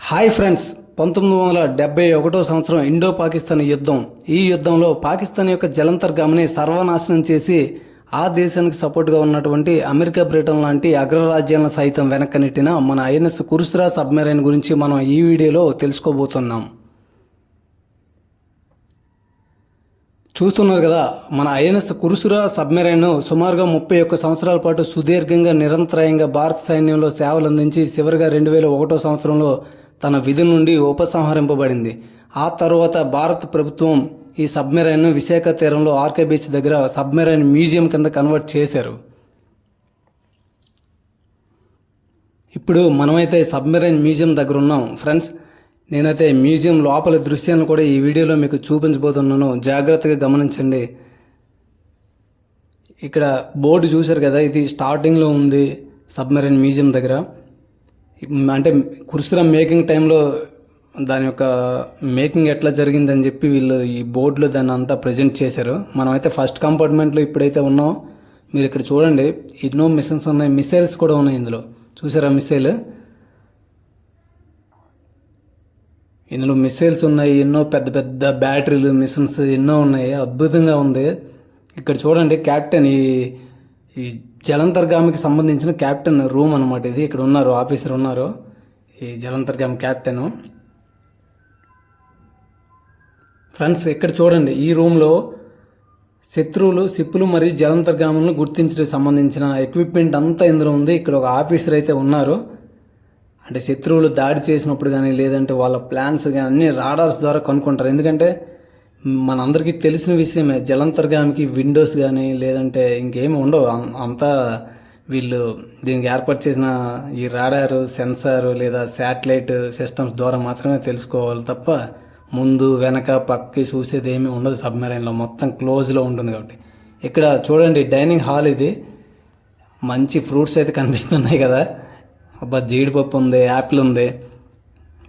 Hi friends, 1971 సంవత్సరం Indo Pakistan యుద్ధం. ఈ యుద్ధంలో పాకిస్తాన్ యొక్క జలంతర్గామిని సర్వనాశనం చేసి ఆ దేశానికి సపోర్ట్గా ఉన్నటువంటి అమెరికా, బ్రిటన్ లాంటి అగ్రరాజ్యాలను సైతం వెనక్కనెట్టిన మన ఐఎన్ఎస్ కురుసురా సబ్మెరైన్ గురించి మనం ఈ వీడియోలో తెలుసుకోబోతున్నాం. చూస్తున్నారు కదా, మన ఐఎన్ఎస్ కురుసురా సబ్మెరైన్ సుమారుగా 31 సంవత్సరాల పాటు సుదీర్ఘంగా నిరంతరాయంగా భారత సైన్యంలో సేవలు అందించి చివరిగా 2001 సంవత్సరంలో తన విధుల నుండి ఉపసంహరింపబడింది. ఆ తర్వాత భారత ప్రభుత్వం ఈ సబ్మెరైన్ను విశాఖ తీరంలో ఆర్కే బీచ్ దగ్గర సబ్మెరైన్ మ్యూజియం కింద కన్వర్ట్ చేశారు. ఇప్పుడు మనమైతే సబ్మెరైన్ మ్యూజియం దగ్గర ఉన్నాం ఫ్రెండ్స్. నేనైతే మ్యూజియం లోపల దృశ్యాలను కూడా ఈ వీడియోలో మీకు చూపించబోతున్నాను, జాగ్రత్తగా గమనించండి. ఇక్కడ బోర్డు చూశారు కదా, ఇది స్టార్టింగ్లో ఉంది సబ్మెరైన్ మ్యూజియం దగ్గర. అంటే కురుసురా మేకింగ్ టైంలో దాని యొక్క మేకింగ్ ఎట్లా జరిగిందని చెప్పి వీళ్ళు ఈ బోర్డులో దాన్ని అంతా ప్రజెంట్ చేశారు. మనమైతే ఫస్ట్ కంపార్ట్మెంట్లో ఇప్పుడైతే ఉన్నాం. మీరు ఇక్కడ చూడండి, ఎన్నో మిషన్స్ ఉన్నాయి, మిసైల్స్ కూడా ఉన్నాయి ఇందులో. చూసారా మిసైల్? ఇందులో మిసైల్స్ ఉన్నాయి, ఎన్నో పెద్ద పెద్ద బ్యాటరీలు, మిషన్స్ ఎన్నో ఉన్నాయి. అద్భుతంగా ఉంది. ఇక్కడ చూడండి, క్యాప్టెన్ ఈ జలంతర్గామికి సంబంధించిన క్యాప్టెన్ రూమ్ అనమాట ఇది. ఇక్కడ ఉన్నారు, ఆఫీసర్ ఉన్నారు, ఈ జలంతర్గామి క్యాప్టెన్. ఫ్రెండ్స్ ఇక్కడ చూడండి, ఈ రూమ్లో శత్రువులు, సిప్పులు మరియు జలంతర్గాములను గుర్తించడానికి సంబంధించిన ఎక్విప్మెంట్ అంతా ఇందులో ఉంది. ఇక్కడ ఒక ఆఫీసర్ అయితే ఉన్నారు. అంటే శత్రువులు దాడి చేసినప్పుడు కానీ లేదంటే వాళ్ళ ప్లాన్స్ కానీ అన్ని రాడార్స్ ద్వారా కనుక్కుంటారు. ఎందుకంటే మనందరికీ తెలిసిన విషయమే, జలంతర్గామికి విండోస్ కానీ లేదంటే ఇంకేమి ఉండవు. అంతా వీళ్ళు దీనికి ఏర్పాటు చేసిన ఈ రాడారు, సెన్సారు లేదా శాటిలైట్ సిస్టమ్స్ ద్వారా మాత్రమే తెలుసుకోవాలి తప్ప ముందు వెనక పక్కకి చూసేది ఏమీ ఉండదు సబ్మెరైన్లో. మొత్తం క్లోజ్లో ఉంటుంది కాబట్టి. ఇక్కడ చూడండి, డైనింగ్ హాల్ ఇది. మంచి ఫ్రూట్స్ అయితే కనిపిస్తున్నాయి కదా. అబ్బా, జీడిపప్పు ఉంది, యాపిల్ ఉంది.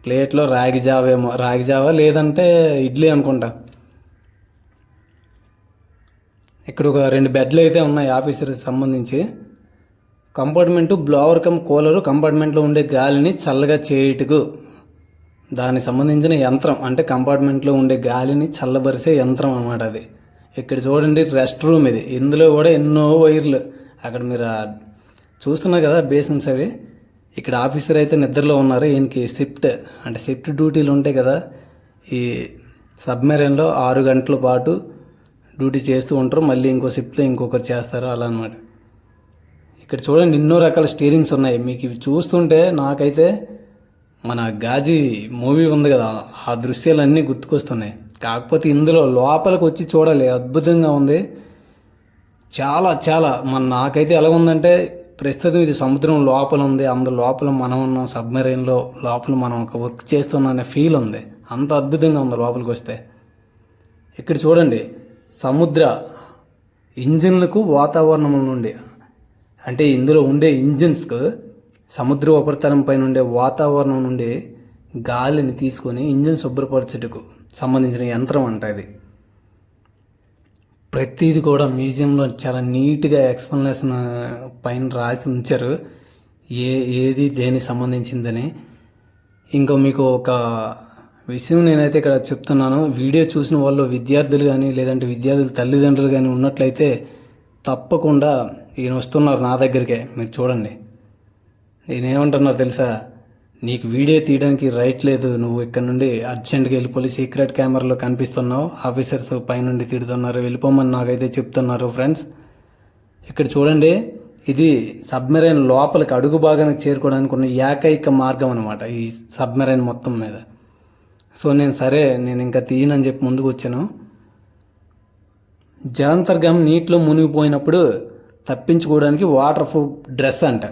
ప్లేట్లో రాగి జావ ఏమో, రాగి జావ లేదంటే ఇడ్లీ అనుకుంటా. ఇక్కడ ఒక 2 బెడ్లు అయితే ఉన్నాయి ఆఫీసర్కి సంబంధించి. కంపార్ట్మెంటు బ్లోవర్ కమ్ కూలరు, కంపార్ట్మెంట్లో ఉండే గాలిని చల్లగా చేయుటకు దానికి సంబంధించిన యంత్రం. అంటే కంపార్ట్మెంట్లో ఉండే గాలిని చల్లబరిసే యంత్రం అన్నమాట అది. ఇక్కడ చూడండి, రెస్ట్ రూమ్ ఇది. ఇందులో కూడా ఎన్నో వైర్లు. అక్కడ మీరు చూస్తున్నారు కదా బేసిన్స్ అవి. ఇక్కడ ఆఫీసర్ అయితే నిద్రలో ఉన్నారు. ఈయనకి షిఫ్ట్ డ్యూటీలు ఉంటాయి కదా. ఈ సబ్మెరైన్లో 6 గంటల పాటు డ్యూటీ చేస్తూ ఉంటారు. మళ్ళీ ఇంకో షిఫ్ట్లో ఇంకొకరు చేస్తారు, అలా అనమాట. ఇక్కడ చూడండి, ఎన్నో రకాల స్టీరింగ్స్ ఉన్నాయి. మీకు ఇవి చూస్తుంటే నాకైతే మన గాజీ మూవీ ఉంది కదా, ఆ దృశ్యాలన్నీ గుర్తుకొస్తున్నాయి. కాకపోతే ఇందులో లోపలికి వచ్చి చూడాలి, అద్భుతంగా ఉంది. చాలా చాలా నాకైతే ఎలా ఉందంటే, ప్రస్తుతం ఇది సముద్రం లోపల ఉంది, అందు లోపల మనం ఉన్నాం, సబ్మెరైన్లో లోపల మనం ఒక వర్క్ చేస్తున్నాం అనే ఫీల్ ఉంది. అంత అద్భుతంగా ఉంది లోపలికి వస్తే. ఇక్కడ చూడండి, సముద్ర ఇంజిన్లకు వాతావరణం నుండి, అంటే ఇందులో ఉండే ఇంజిన్స్కు సముద్ర ఉపరితలం పైన ఉండే వాతావరణం నుండి గాలిని తీసుకొని ఇంజిన్ శుభ్రపరచుటకు సంబంధించిన యంత్రం అంట ఇది. ప్రతిదీ కూడా మ్యూజియంలో చాలా నీట్గా ఎక్స్ప్లెనేషన్ పైన రాసి ఉంచారు, ఏది దేనికి సంబంధించిందని. ఇంకో మీకు ఒక విషయం నేనైతే ఇక్కడ చెప్తున్నాను. వీడియో చూసిన వాళ్ళు విద్యార్థులు కానీ లేదంటే విద్యార్థుల తల్లిదండ్రులు కానీ ఉన్నట్లయితే తప్పకుండా ఈయన వస్తున్నారు నా దగ్గరికే. మీరు చూడండి, నేనేమంటున్నారు తెలుసా, నీకు వీడియో తీయడానికి రైట్ లేదు, నువ్వు ఇక్కడ నుండి అర్జెంట్గా వెళ్ళిపోయి సీక్రెట్ కెమెరాలో కనిపిస్తున్నావు, ఆఫీసర్స్ పైనుండి తిడుతున్నారు, వెళ్ళిపోమని నాకైతే చెప్తున్నారు. ఫ్రెండ్స్ ఇక్కడ చూడండి, ఇది సబ్మెరైన్ లోపలికి అడుగు భాగానికి చేరుకోవడానికి ఉన్న ఏకైక మార్గం అనమాట ఈ సబ్మెరైన్ మొత్తం మీద. సో నేను ఇంకా తీయనని చెప్పి ముందుకు వచ్చాను. జలంతర్గామి నీటిలో మునిగిపోయినప్పుడు తప్పించుకోవడానికి వాటర్ ప్రూఫ్ డ్రెస్ అంట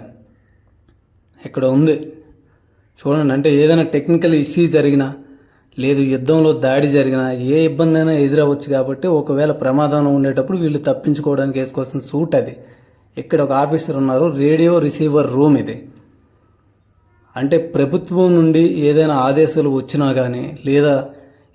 ఇక్కడ ఉంది. చూడండి, అంటే ఏదైనా టెక్నికల్ ఇష్యూ జరిగినా లేదు యుద్ధంలో దాడి జరిగినా ఏ ఇబ్బంది అయినా ఎదురవ్వచ్చు. కాబట్టి ఒకవేళ ప్రమాదంలో ఉండేటప్పుడు వీళ్ళు తప్పించుకోవడానికి వేసుకోవాల్సిన సూట్ అది. ఇక్కడ ఒక ఆఫీసర్ ఉన్నారు, రేడియో రిసీవర్ రూమ్ ఇది. అంటే ప్రభుత్వం నుండి ఏదైనా ఆదేశాలు వచ్చినా కానీ లేదా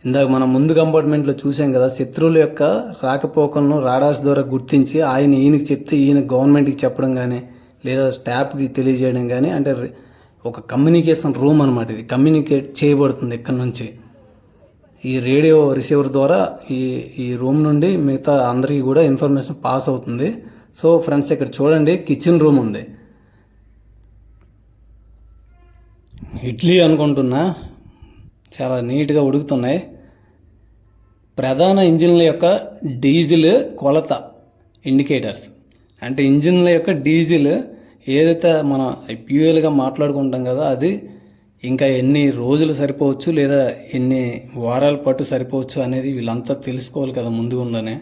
ఇందాక మనం ముందు కంపార్ట్మెంట్లో చూసాం కదా, శత్రువుల యొక్క రాకపోకలను రాడార్స్ ద్వారా గుర్తించి ఈయనకి చెప్తే ఈయన గవర్నమెంట్కి చెప్పడం కానీ లేదా స్టాఫ్కి తెలియజేయడం కానీ, అంటే ఒక కమ్యూనికేషన్ రూమ్ అనమాట. ఇది కమ్యూనికేట్ చేయబడుతుంది ఇక్కడ నుంచి. ఈ రేడియో రిసీవర్ ద్వారా ఈ రూమ్ నుండి మిగతా అందరికీ కూడా ఇన్ఫర్మేషన్ పాస్ అవుతుంది. సో ఫ్రెండ్స్, ఇక్కడ చూడండి, కిచెన్ రూమ్ ఉంది. ఇడ్లీ అనుకుంటున్నా, చాలా నీట్గా ఉడుకుతున్నాయి. ప్రధాన ఇంజిన్ల యొక్క డీజిల్ కొలత ఇండికేటర్స్, అంటే ఇంజిన్ల యొక్క డీజిల్ ఏదైతే మనం ఫ్యూయల్గా మాట్లాడుకుంటాం కదా, అది ఇంకా ఎన్ని రోజులు సరిపోవచ్చు లేదా ఎన్ని వారాల పాటు సరిపోవచ్చు అనేది వీళ్ళంతా తెలుసుకోవాలి కదా ముందుగానే.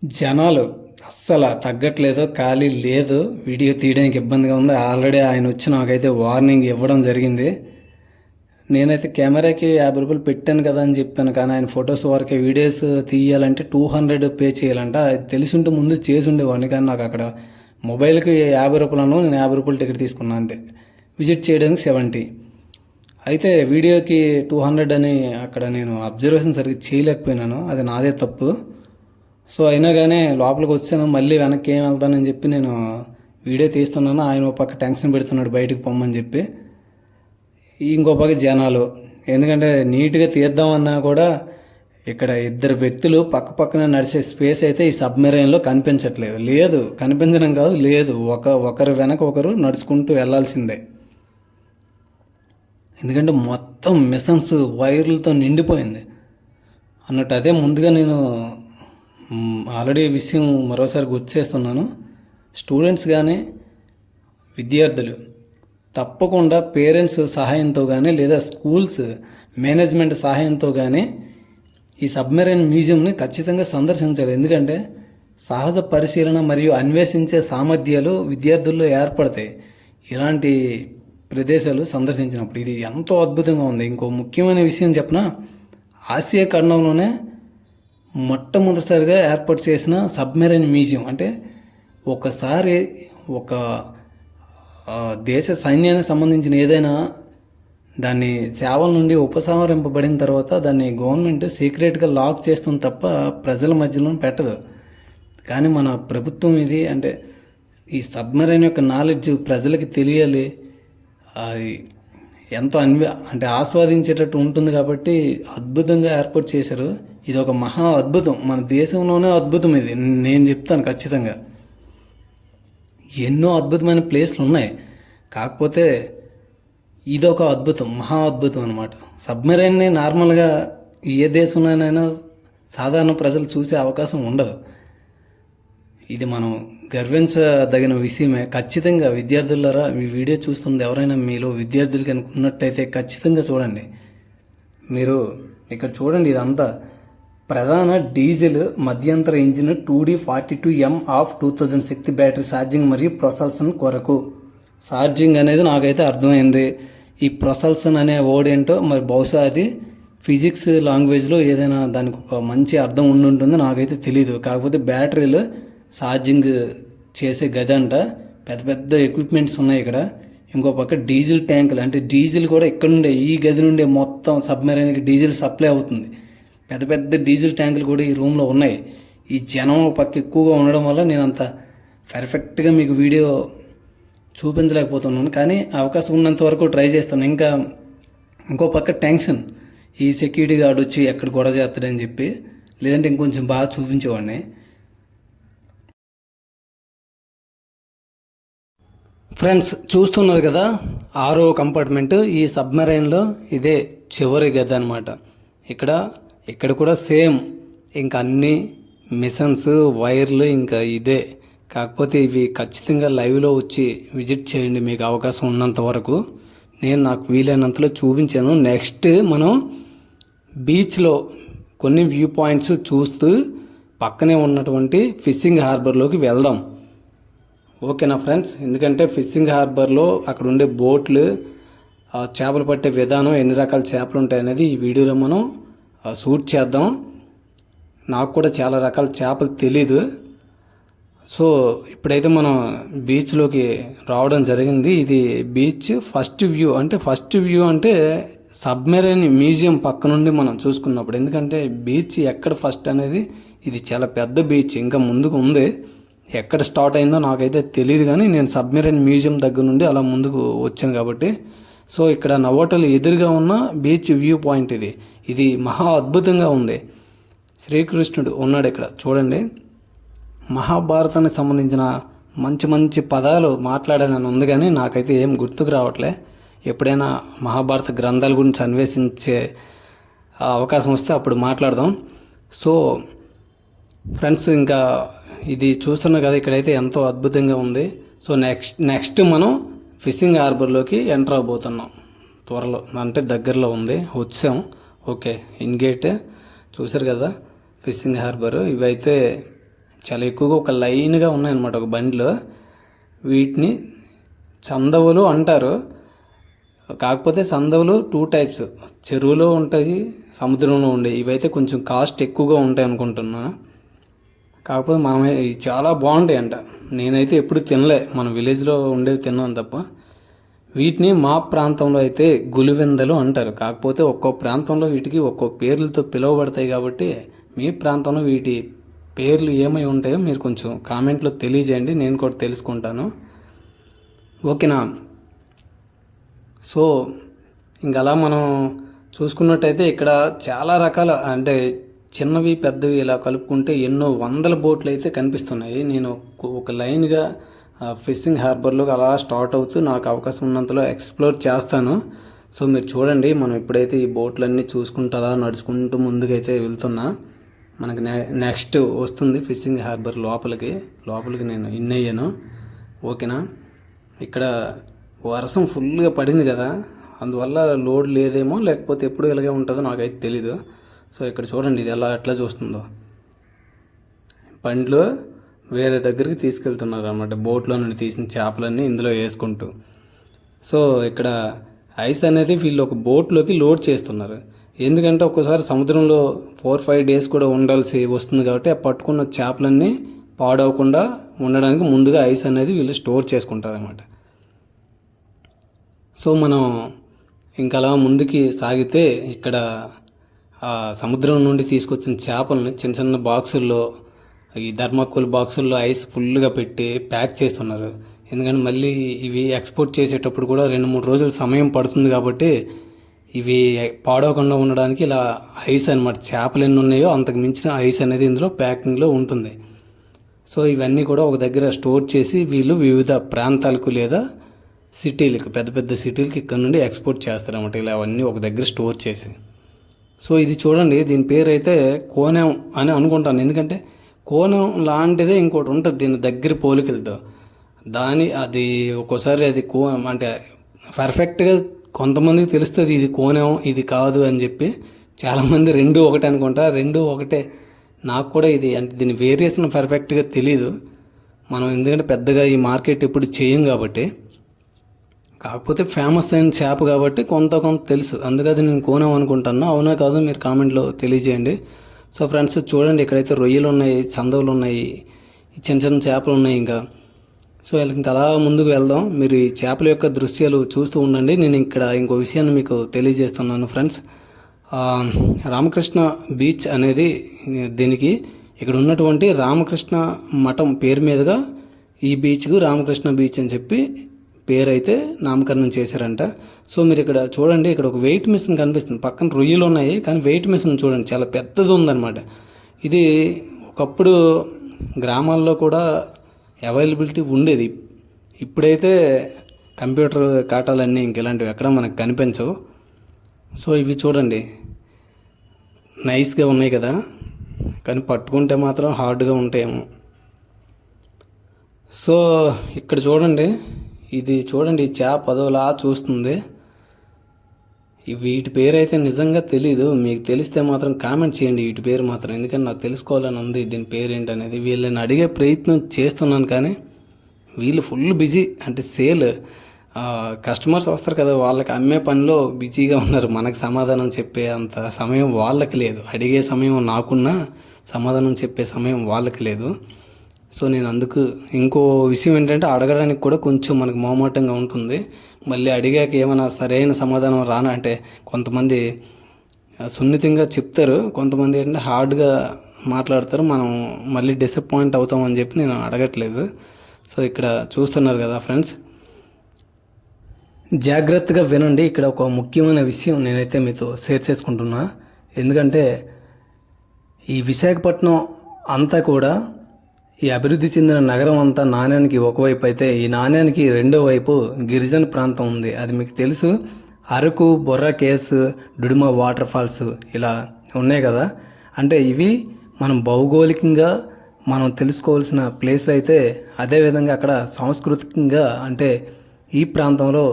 జనాలు అస్సలు తగ్గట్లేదు, ఖాళీ లేదు. వీడియో తీయడానికి ఇబ్బందిగా ఉంది. ఆల్రెడీ ఆయన వచ్చి నాకైతే వార్నింగ్ ఇవ్వడం జరిగింది. నేనైతే కెమెరాకి 50 రూపాయలు పెట్టాను కదా అని చెప్పాను, కానీ ఆయన ఫొటోస్ వరకే, వీడియోస్ తీయాలంటే 200 పే చేయాలంట. అది తెలిసి ఉంటే ముందు చేసి ఉండేవాడిని, కానీ నాకు అక్కడ మొబైల్కి 50 రూపాయలను, నేను 50 రూపాయలు టికెట్ తీసుకున్నాను అంతే. విజిట్ చేయడానికి 70. అయితే వీడియోకి 200 అని అక్కడ నేను అబ్జర్వేషన్ సరిగ్గా చేయలేకపోయినాను, అది నాదే తప్పు. సో అయినా కానీ లోపలికి వచ్చాను, మళ్ళీ వెనక్కి ఏం వెళ్తానని చెప్పి నేను వీడియో తీస్తున్నాను. ఆయన ఒక పక్క టెన్షన్ పెడుతున్నాడు బయటకు పొమ్మని చెప్పి, ఇంకో పక్క జనాలు. ఎందుకంటే నీట్గా తీద్దామన్నా కూడా ఇక్కడ ఇద్దరు వ్యక్తులు పక్క పక్కన నడిచే స్పేస్ అయితే ఈ సబ్మెరైన్లో కనిపించట్లేదు. లేదు, కనిపించడం కాదు, లేదు, ఒకరు వెనక ఒకరు నడుచుకుంటూ వెళ్ళాల్సిందే. ఎందుకంటే మొత్తం మిషన్స్ వైర్లతో నిండిపోయింది అన్నట్టు. అదే ముందుగా నేను ఆల్రెడీ విషయం మరోసారి గుర్తు చేస్తున్నాను. స్టూడెంట్స్ కానీ విద్యార్థులు తప్పకుండా పేరెంట్స్ సహాయంతో కానీ లేదా స్కూల్స్ మేనేజ్మెంట్ సహాయంతో కానీ ఈ సబ్మెరైన్ మ్యూజియంని ఖచ్చితంగా సందర్శించాలి. ఎందుకంటే సహజ పరిశీలన మరియు అన్వేషించే సామర్థ్యాలు విద్యార్థుల్లో ఏర్పడతాయి ఇలాంటి ప్రదేశాలు సందర్శించినప్పుడు. ఇది ఎంతో అద్భుతంగా ఉంది. ఇంకో ముఖ్యమైన విషయం చెప్పిన, ఆసియా ఖండంలోనే మొట్టమొదటిసారిగా ఏర్పాటు చేసిన సబ్మెరైన్ మ్యూజియం. అంటే ఒకసారి ఒక దేశ సైన్యానికి సంబంధించిన ఏదైనా దాన్ని సేవల నుండి ఉపసంహరింపబడిన తర్వాత దాన్ని గవర్నమెంట్ సీక్రెట్గా లాక్ చేస్తుంది తప్ప ప్రజల మధ్యలో పెట్టదు. కానీ మన ప్రభుత్వం ఇది, అంటే ఈ సబ్మెరైన్ యొక్క నాలెడ్జ్ ప్రజలకి తెలియాలి, అది ఎంతో అంటే ఆస్వాదించేటట్టు ఉంటుంది కాబట్టి అద్భుతంగా ఏర్పాటు చేశారు. ఇది ఒక మహా అద్భుతం, మన దేశంలోనే అద్భుతం ఇది, నేను చెప్తాను ఖచ్చితంగా. ఎన్నో అద్భుతమైన ప్లేస్లు ఉన్నాయి, కాకపోతే ఇదొక అద్భుతం, మహా అద్భుతం అనమాట. సబ్మెరైన్ని నార్మల్గా ఏ దేశంలోనైనా సాధారణ ప్రజలు చూసే అవకాశం ఉండదు. ఇది మనం గర్వించదగిన విషయమే. ఖచ్చితంగా విద్యార్థులారా, మీ వీడియో చూస్తుంది ఎవరైనా మీలో విద్యార్థులు కనుక ఉన్నట్టయితే ఖచ్చితంగా చూడండి. మీరు ఇక్కడ చూడండి, ఇదంతా ప్రధాన డీజిల్ మధ్యంతర engine 2D42M of 2006 battery charging మరియు ప్రొసల్సన్ కొరకు. ఛార్జింగ్ అనేది నాకైతే అర్థమైంది. ఈ ప్రొసల్సన్ అనే వర్డ్ ఏంటో మరి బహుశా అది ఫిజిక్స్ లాంగ్వేజ్లో ఏదైనా దానికి ఒక మంచి అర్థం ఉండుంటుంది, నాకైతే తెలీదు. కాకపోతే బ్యాటరీలు ఛార్జింగ్ చేసే గది అంట, పెద్ద పెద్ద ఎక్విప్మెంట్స్ ఉన్నాయి ఇక్కడ. ఇంకో పక్క డీజిల్ ట్యాంకులు, అంటే డీజిల్ కూడా ఇక్కడ నుండే, ఈ గది నుండే మొత్తం సబ్మెరైన్కి డీజిల్ సప్లై అవుతుంది. పెద్ద పెద్ద డీజిల్ ట్యాంకులు కూడా ఈ రూమ్లో ఉన్నాయి. ఈ జనం పక్క ఎక్కువగా ఉండడం వల్ల నేను అంత పర్ఫెక్ట్గా మీకు వీడియో చూపించలేకపోతున్నాను, కానీ అవకాశం ఉన్నంత వరకు ట్రై చేస్తాను. ఇంకో పక్క టెన్షన్, ఈ సెక్యూరిటీ గార్డ్ వచ్చి ఎక్కడ గొడవ చేస్తాడని చెప్పి, లేదంటే ఇంకొంచెం బాగా చూపించేవాడిని. ఫ్రెండ్స్ చూస్తున్నారు కదా, 6వ కంపార్ట్మెంట్ ఈ సబ్మెరైన్లో ఇదే చివరి గది అనమాట. ఇక్కడ కూడా సేమ్, ఇంకా అన్ని మిషన్స్ వైర్లు ఇంకా ఇదే. కాకపోతే ఇవి ఖచ్చితంగా లైవ్లో వచ్చి విజిట్ చేయండి మీకు అవకాశం ఉన్నంత వరకు. నేను నాకు వీలైనంతలో చూపించాను. నెక్స్ట్ మనం బీచ్లో కొన్ని వ్యూ పాయింట్స్ చూస్తూ పక్కనే ఉన్నటువంటి ఫిషింగ్ హార్బర్లోకి వెళ్దాం. ఓకేనా ఫ్రెండ్స్? ఎందుకంటే ఫిషింగ్ హార్బర్లో అక్కడ ఉండే బోట్లు, చేపలు పట్టే విధానం, ఎన్ని రకాల చేపలు ఉంటాయి అనేది ఈ వీడియోలో మనం షూట్ చేద్దాం. నాకు కూడా చాలా రకాల చేపలు తెలీదు. సో ఇప్పుడైతే మనం బీచ్లోకి రావడం జరిగింది. ఇది బీచ్ ఫస్ట్ వ్యూ అంటే సబ్మెరైన్ మ్యూజియం పక్క నుండి మనం చూసుకున్నప్పుడు. ఎందుకంటే బీచ్ ఎక్కడ ఫస్ట్ అనేది, ఇది చాలా పెద్ద బీచ్, ఇంకా ముందుకు ఉంది. ఎక్కడ స్టార్ట్ అయిందో నాకైతే తెలియదు, కానీ నేను సబ్మెరైన్ మ్యూజియం దగ్గర నుండి అలా ముందుకు వచ్చాను కాబట్టి. సో ఇక్కడ నవోటల్ ఎదురుగా ఉన్న బీచ్ వ్యూ పాయింట్ ఇది. ఇది మహా అద్భుతంగా ఉంది. శ్రీకృష్ణుడు ఉన్నాడు ఇక్కడ చూడండి. మహాభారతానికి సంబంధించిన మంచి మంచి పదాలు మాట్లాడాలని ఉంది, కానీ నాకైతే ఏం గుర్తుకు రావట్లే. ఎప్పుడైనా మహాభారత గ్రంథాల గురించి అన్వేషించే అవకాశం వస్తే అప్పుడు మాట్లాడదాం. సో ఫ్రెండ్స్, ఇంకా ఇది చూస్తున్నా కదా, ఇక్కడైతే ఎంతో అద్భుతంగా ఉంది. సో నెక్స్ట్ మనం ఫిషింగ్ హార్బర్లోకి ఎంటర్ అవబోతున్నాం. త్వరలో అంటే దగ్గరలో ఉంది, వచ్చాం. ఓకే, ఇన్ గేట్ చూసారు కదా ఫిషింగ్ హార్బర్. ఇవైతే చాలా ఎక్కువగా ఒక లైన్గా ఉన్నాయన్నమాట ఒక బండిలో. వీటిని చందవులు అంటారు. కాకపోతే సందవులు 2 టైప్స్, చెరువులో ఉంటాయి, సముద్రంలో ఉండే. ఇవైతే కొంచెం కాస్ట్ ఎక్కువగా ఉంటాయి అనుకుంటున్నా. కాకపోతే మామయ్య ఇవి చాలా బాగుంటాయి అంట. నేనైతే ఎప్పుడు తినలే, మన విలేజ్లో ఉండేవి తిన్నాను తప్ప. వీటిని మా ప్రాంతంలో అయితే గులివెందలు అంటారు. కాకపోతే ఒక్కో ప్రాంతంలో వీటికి ఒక్కో పేర్లతో పిలువబడతాయి కాబట్టి మీ ప్రాంతంలో వీటి పేర్లు ఏమై ఉంటాయో మీరు కొంచెం కామెంట్లో తెలియజేయండి, నేను కూడా తెలుసుకుంటాను. ఓకేనా? సో ఇంకలా మనం చూసుకున్నట్టయితే ఇక్కడ చాలా రకాల, అంటే చిన్నవి పెద్దవి ఇలా కలుపుకుంటే ఎన్నో వందల బోట్లు అయితే కనిపిస్తున్నాయి. నేను ఒక లైన్గా ఫిషింగ్ హార్బర్లోకి అలా స్టార్ట్ అవుతూ నాకు అవకాశం ఉన్నంతలో ఎక్స్ప్లోర్ చేస్తాను. సో మీరు చూడండి, మనం ఎప్పుడైతే ఈ బోట్లన్నీ చూసుకుంటూ అలా నడుచుకుంటూ ముందుకైతే వెళ్తున్నా, మనకి నెక్స్ట్ వస్తుంది ఫిషింగ్ హార్బర్ లోపలికి నేను ఇన్ అయ్యాను. ఓకేనా? ఇక్కడ వర్షం ఫుల్గా పడింది కదా, అందువల్ల లోడ్ లేదేమో, లేకపోతే ఎప్పుడు ఇలాగే ఉంటుందో నాకైతే తెలీదు. సో ఇక్కడ చూడండి, ఇది ఎట్లా చూస్తుందో. బండిలో వేరే దగ్గరికి తీసుకెళ్తున్నారు అన్నమాట, బోట్లో నుండి తీసిన చేపలన్నీ ఇందులో వేసుకుంటూ. సో ఇక్కడ ఐస్ అనేది వీళ్ళు ఒక బోట్లోకి లోడ్ చేస్తున్నారు. ఎందుకంటే ఒక్కోసారి సముద్రంలో 4-5 డేస్ కూడా ఉండాల్సి వస్తుంది కాబట్టి ఆ పట్టుకున్న చేపలన్నీ పాడవకుండా ఉండడానికి ముందుగా ఐస్ అనేది వీళ్ళు స్టోర్ చేసుకుంటారు అన్నమాట. సో మనం ఇంకలా ముందుకి సాగితే ఇక్కడ సముద్రం నుండి తీసుకొచ్చిన చేపలను చిన్న చిన్న బాక్సుల్లో, ఈ థర్మాకోల్ బాక్సుల్లో ఐస్ ఫుల్గా పెట్టి ప్యాక్ చేస్తున్నారు. ఎందుకంటే మళ్ళీ ఇవి ఎక్స్పోర్ట్ చేసేటప్పుడు కూడా 2-3 రోజులు సమయం పడుతుంది కాబట్టి ఇవి పాడవకుండా ఉండడానికి ఇలా ఐస్ అనమాట, చేపలు ఎన్ని ఉన్నాయో అంతకు మించిన ఐస్ అనేది ఇందులో ప్యాకింగ్లో ఉంటుంది. సో ఇవన్నీ కూడా ఒక దగ్గర స్టోర్ చేసి వీళ్ళు వివిధ ప్రాంతాలకు లేదా సిటీలకు, పెద్ద పెద్ద సిటీలకి ఇక్కడ నుండి ఎక్స్పోర్ట్ చేస్తారన్నమాట, ఇలా అవన్నీ ఒక దగ్గర స్టోర్ చేసి. సో ఇది చూడండి, దీని పేరు అయితే కోనం అని అనుకుంటాను. ఎందుకంటే కోనం లాంటిదే ఇంకోటి ఉంటుంది దీని దగ్గర పోలికలతో. అది ఒక్కోసారి అది అంటే పర్ఫెక్ట్గా కొంతమందికి తెలుస్తుంది ఇది కోనం ఇది కాదు అని చెప్పి. చాలామంది 2 ఒకటే అనుకుంటా, 2 ఒకటే. నాకు కూడా ఇది అంటే దీని వేరియేషన్ పర్ఫెక్ట్గా తెలీదు మనం, ఎందుకంటే పెద్దగా ఈ మార్కెట్ ఎప్పుడు చేయం కాబట్టి. కాకపోతే ఫేమస్ అయిన చేప కాబట్టి కొంత తెలుసు, అందుకని నేను కోనం అనుకుంటాను. అవునా కాదు మీరు కామెంట్లో తెలియజేయండి. సో ఫ్రెండ్స్ చూడండి, ఇక్కడైతే రొయ్యలు ఉన్నాయి, చందవులు ఉన్నాయి, చిన్న చిన్న చేపలు ఉన్నాయి ఇంకా. సో ఇంకా అలా ముందుకు వెళ్దాం. మీరు ఈ చేపల యొక్క దృశ్యాలు చూస్తూ ఉండండి. నేను ఇక్కడ ఇంకో విషయాన్ని మీకు తెలియజేస్తున్నాను ఫ్రెండ్స్. రామకృష్ణ బీచ్ అనేది దీనికి ఇక్కడ ఉన్నటువంటి రామకృష్ణ మఠం పేరు మీదుగా ఈ బీచ్కు రామకృష్ణ బీచ్ అని చెప్పి పేరు అయితే నామకరణం చేశారంట. సో మీరు ఇక్కడ చూడండి, ఇక్కడ ఒక వెయిట్ మిషన్ కనిపిస్తుంది, పక్కన రొయ్యలు ఉన్నాయి, కానీ వెయిట్ మిషన్ చూడండి చాలా పెద్దది ఉందన్నమాట. ఇది ఒకప్పుడు గ్రామాల్లో కూడా అవైలబిలిటీ ఉండేది. ఇప్పుడైతే కంప్యూటర్ కాటాలన్నీ ఇంకెలాంటివి ఎక్కడ మనకు కనిపించవు. సో ఇవి చూడండి నైస్గా ఉన్నాయి కదా, కానీ పట్టుకుంటే మాత్రం హార్డ్గా ఉంటాయేమో. సో ఇక్కడ చూడండి, ఇది చూడండి, ఈ చేప అదోలా చూస్తుంది. వీటి పేరు అయితే నిజంగా తెలీదు, మీకు తెలిస్తే మాత్రం కామెంట్ చేయండి వీటి పేరు మాత్రం, ఎందుకంటే నాకు తెలుసుకోవాలని ఉంది దీని పేరు ఏంటనేది. వీళ్ళని అడిగే ప్రయత్నం చేస్తున్నాను కానీ వీళ్ళు ఫుల్ బిజీ, అంటే సేల్ కస్టమర్స్ వస్తారు కదా, వాళ్ళకి అమ్మే పనిలో బిజీగా ఉన్నారు. మనకు సమాధానం చెప్పే అంత సమయం వాళ్ళకి లేదు, అడిగే సమయం నాకున్నా సమాధానం చెప్పే సమయం వాళ్ళకి లేదు. సో నేను అందుకు ఇంకో విషయం ఏంటంటే అడగడానికి కూడా కొంచెం మనకు మొహమాటంగా ఉంటుంది. మళ్ళీ అడిగాక ఏమైనా సరైన సమాధానం అంటే కొంతమంది సున్నితంగా చెప్తారు, కొంతమంది ఏంటంటే హార్డ్గా మాట్లాడతారు, మనం మళ్ళీ డిసప్పాయింట్ అవుతామని చెప్పి నేను అడగట్లేదు. సో ఇక్కడ చూస్తున్నారు కదా ఫ్రెండ్స్, జాగ్రత్తగా వినండి. ఇక్కడ ఒక ముఖ్యమైన విషయం నేనైతే మీతో షేర్ చేసుకుంటున్నా. ఎందుకంటే ఈ విశాఖపట్నం అంతా కూడా, ఈ అభివృద్ధి చెందిన నగరం అంతా నాణ్యానికి ఒకవైపు అయితే, ఈ నాణ్యానికి రెండో వైపు గిరిజన ప్రాంతం ఉంది. అది మీకు తెలుసు. Araku, Borra caves, Duduma waterfalls ఇలా ఉన్నాయి కదా. అంటే ఇవి మనం భౌగోళికంగా మనం తెలుసుకోవాల్సిన ప్లేస్లు అయితే, అదేవిధంగా అక్కడ సాంస్కృతికంగా అంటే ఈ ప్రాంతంలో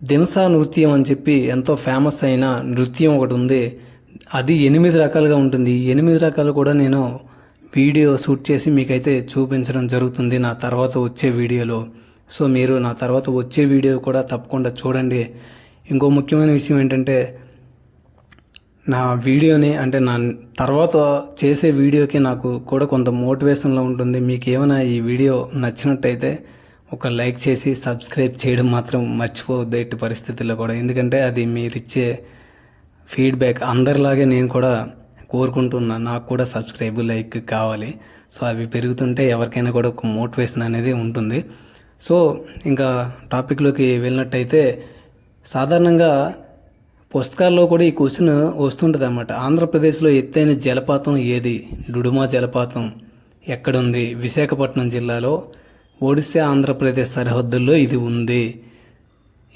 దింసా నృత్యం అని చెప్పి ఎంతో ఫేమస్ అయిన నృత్యం ఒకటి ఉంది. అది 8 రకాలుగా ఉంటుంది. 8 రకాలు కూడా నేను వీడియో షూట్ చేసి మీకైతే చూపించడం జరుగుతుంది నా తర్వాత వచ్చే వీడియోలో. సో మీరు నా తర్వాత వచ్చే వీడియో కూడా తప్పకుండా చూడండి. ఇంకో ముఖ్యమైన విషయం ఏంటంటే, నా వీడియోని అంటే నా తర్వాత చేసే వీడియోకి నాకు కూడా కొంత మోటివేషన్లో ఉంటుంది. మీకు ఏమైనా ఈ వీడియో నచ్చినట్టయితే ఒక లైక్ చేసి సబ్స్క్రైబ్ చేయడం మాత్రం మర్చిపోవద్దు ఎట్టి పరిస్థితుల్లో కూడా. ఎందుకంటే అది మీరిచ్చే ఫీడ్బ్యాక్. అందరిలాగే నేను కూడా కోరుకుంటున్నా, నాకు కూడా సబ్స్క్రైబ్ లైక్ కావాలి. సో అవి పెరుగుతుంటే ఎవరికైనా కూడా ఒక మోటివేషన్ అనేది ఉంటుంది. సో ఇంకా టాపిక్లోకి వెళ్ళినట్టయితే, సాధారణంగా పుస్తకాల్లో కూడా ఈ క్వశ్చన్ వస్తుంటుంది అన్నమాట. ఆంధ్రప్రదేశ్లో ఎత్తైన జలపాతం ఏది? డుడుమా జలపాతం ఎక్కడుంది? విశాఖపట్నం జిల్లాలో, ఒడిశా ఆంధ్రప్రదేశ్ సరిహద్దుల్లో ఇది ఉంది.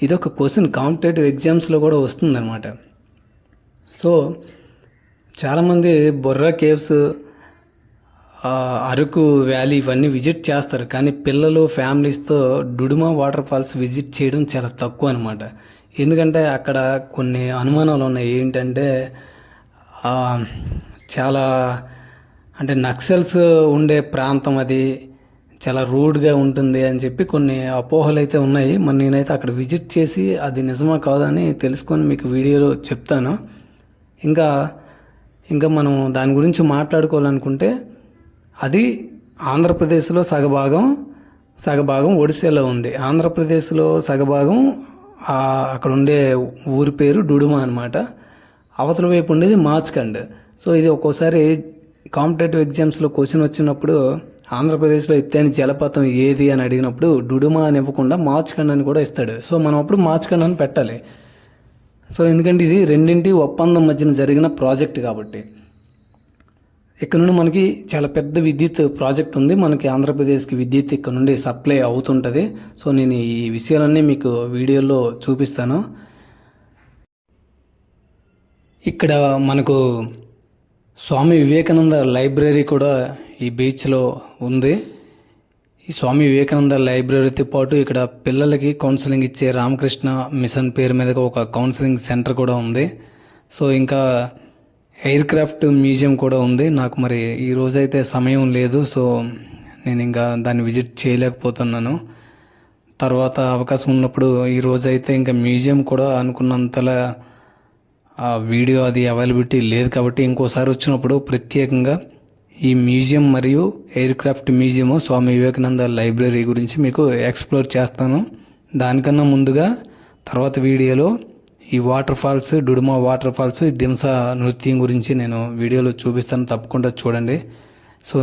ఇది ఒక క్వశ్చన్ కాంపిటేటివ్ ఎగ్జామ్స్లో కూడా వస్తుందన్నమాట. సో చాలామంది బొర్రా కేవ్స్, అరకు వ్యాలీ ఇవన్నీ విజిట్ చేస్తారు, కానీ పిల్లలు ఫ్యామిలీస్తో డుడుమా వాటర్ ఫాల్స్ విజిట్ చేయడం చాలా తక్కువ అనమాట. ఎందుకంటే అక్కడ కొన్ని అనుమానాలు ఉన్నాయి. ఏంటంటే చాలా అంటే నక్సల్స్ ఉండే ప్రాంతం, అది చాలా రూడ్గా ఉంటుంది అని చెప్పి కొన్ని అపోహలు అయితే ఉన్నాయి. మరి నేనైతే అక్కడ విజిట్ చేసి అది నిజమా కాదని తెలుసుకొని మీకు వీడియోలో చెప్తాను. ఇంకా మనం దాని గురించి మాట్లాడుకోవాలనుకుంటే, అది ఆంధ్రప్రదేశ్లో సగభాగం ఒడిశాలో ఉంది. ఆంధ్రప్రదేశ్లో సగభాగం అక్కడ ఉండే ఊరి పేరు డుడుమా అనమాట. అవతల వైపు ఉండేది మార్చ్కండ్. సో ఇది ఒక్కోసారి కాంపిటేటివ్ ఎగ్జామ్స్లో క్వశ్చన్ వచ్చినప్పుడు ఆంధ్రప్రదేశ్లో ఎత్తైన జలపాతం ఏది అని అడిగినప్పుడు డుడుమా అని ఇవ్వకుండా మార్చ్కండ్ అని కూడా ఇస్తాడు. సో మనం అప్పుడు మార్చ్కండ్ అని పెట్టాలి. సో ఎందుకంటే ఇది రెండింటి ఒప్పందం మధ్యన జరిగిన ప్రాజెక్ట్ కాబట్టి. ఇక్కడ నుండి మనకి చాలా పెద్ద విద్యుత్ ప్రాజెక్ట్ ఉంది. మనకి ఆంధ్రప్రదేశ్కి విద్యుత్ ఇక్కడ నుండి సప్లై అవుతుంటుంది. సో నేను ఈ విషయాలన్నీ మీకు వీడియోలో చూపిస్తాను. ఇక్కడ మనకు స్వామి వివేకానంద లైబ్రరీ కూడా ఈ బీచ్లో ఉంది. ఈ స్వామి వివేకానంద లైబ్రరీతో పాటు ఇక్కడ పిల్లలకి కౌన్సిలింగ్ ఇచ్చే రామకృష్ణ మిషన్ పేరు మీద ఒక కౌన్సిలింగ్ సెంటర్ కూడా ఉంది. సో ఇంకా ఎయిర్ క్రాఫ్ట్ మ్యూజియం కూడా ఉంది. నాకు మరి ఈ రోజైతే సమయం లేదు, సో నేను ఇంకా దాన్ని విజిట్ చేయలేకపోతున్నాను. తర్వాత అవకాశం ఉన్నప్పుడు, ఈ రోజైతే ఇంకా మ్యూజియం కూడా అనుకున్నంతలా వీడియో అది అవైలబిలిటీ లేదు కాబట్టి ఇంకోసారి వచ్చినప్పుడు ప్రత్యేకంగా ఈ మ్యూజియం మరియు aircraft museum, Swami Vivekananda library గురించి మీకు ఎక్స్ప్లోర్ చేస్తాను. దానికన్నా ముందుగా తర్వాత వీడియోలో ఈ waterfalls, Duduma waterfalls, Dhimsa నృత్యం గురించి నేను వీడియోలో చూపిస్తాను, తప్పకుండా చూడండి. సో